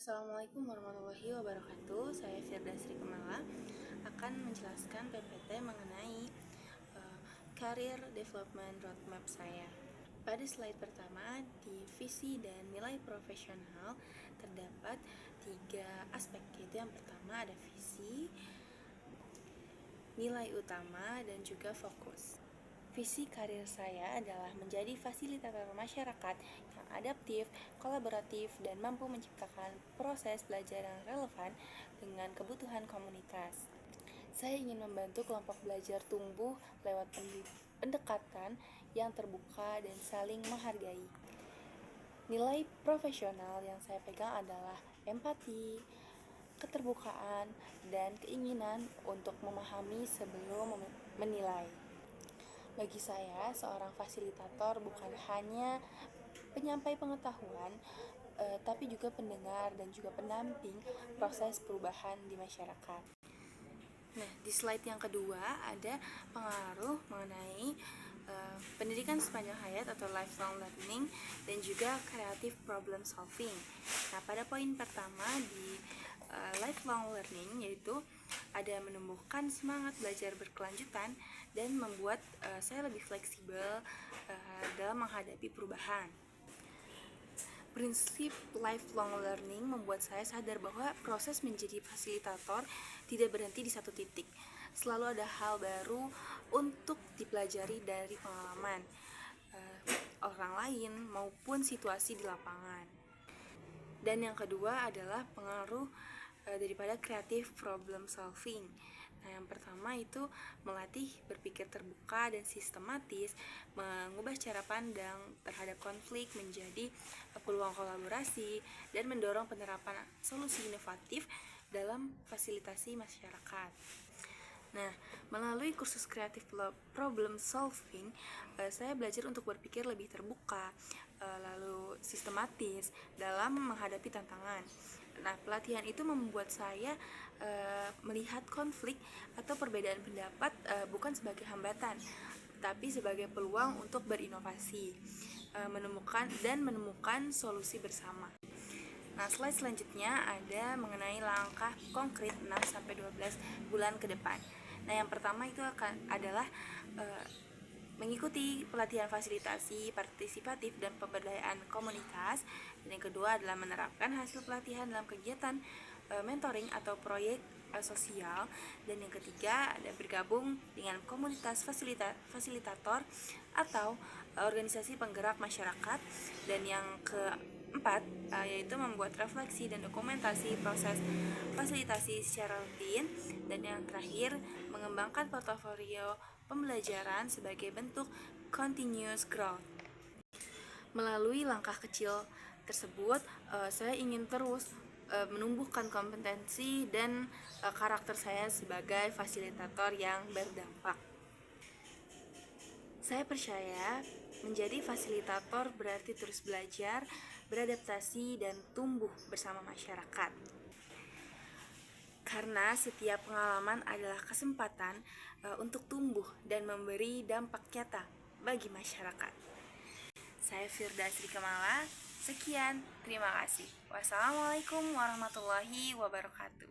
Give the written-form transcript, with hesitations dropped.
Assalamualaikum warahmatullahi wabarakatuh. Saya Firda Sri Kemala akan menjelaskan PPT mengenai Career Development Roadmap saya. Pada slide pertama, di visi dan nilai profesional terdapat 3 aspek, yaitu yang pertama ada visi, nilai utama, dan juga fokus. Visi karir saya adalah menjadi fasilitator masyarakat yang adaptif, kolaboratif, dan mampu menciptakan proses belajar yang relevan dengan kebutuhan komunitas. Saya ingin membantu kelompok belajar tumbuh lewat pendekatan yang terbuka dan saling menghargai. Nilai profesional yang saya pegang adalah empati, keterbukaan, dan keinginan untuk memahami sebelum menilai. Bagi saya, seorang fasilitator bukan hanya penyampai pengetahuan, tapi juga pendengar dan juga pendamping proses perubahan di masyarakat. Nah, di slide yang kedua ada pengaruh mengenai pendidikan sepanjang hayat atau lifelong learning dan juga creative problem solving. Nah, pada poin pertama di lifelong learning yaitu ada menumbuhkan semangat belajar berkelanjutan dan membuat saya lebih fleksibel dalam menghadapi perubahan. Prinsip lifelong learning membuat saya sadar bahwa proses menjadi fasilitator tidak berhenti di satu titik. Selalu ada hal baru untuk dipelajari dari pengalaman orang lain maupun situasi di lapangan. Dan yang kedua adalah pengaruh daripada creative problem solving. Nah, yang pertama itu melatih berpikir terbuka dan sistematis, mengubah cara pandang terhadap konflik menjadi peluang kolaborasi, dan mendorong penerapan solusi inovatif dalam fasilitasi masyarakat. Nah, melalui kursus creative problem solving, saya belajar untuk berpikir lebih terbuka, lalu sistematis dalam menghadapi tantangan. Nah, pelatihan itu membuat saya melihat konflik atau perbedaan pendapat bukan sebagai hambatan, tapi sebagai peluang untuk berinovasi, menemukan solusi bersama. Nah, slide selanjutnya ada mengenai langkah konkret 6-12 bulan ke depan. Nah, yang pertama itu adalah mengikuti pelatihan fasilitasi partisipatif dan pemberdayaan komunitas. Dan yang kedua adalah menerapkan hasil pelatihan dalam kegiatan mentoring atau proyek sosial. Dan yang ketiga ada bergabung dengan komunitas fasilitator atau organisasi penggerak masyarakat. Dan yang keempat yaitu membuat refleksi dan dokumentasi proses fasilitasi secara rutin. Dan yang terakhir mengembangkan portofolio pembelajaran sebagai bentuk continuous growth. Melalui langkah kecil tersebut, saya ingin terus menumbuhkan kompetensi dan karakter saya sebagai fasilitator yang berdampak. Saya percaya menjadi fasilitator berarti terus belajar, beradaptasi, dan tumbuh bersama masyarakat. Karena setiap pengalaman adalah kesempatan untuk tumbuh dan memberi dampak nyata bagi masyarakat. Saya Firda Sri Kemala, sekian, terima kasih. Wassalamualaikum warahmatullahi wabarakatuh.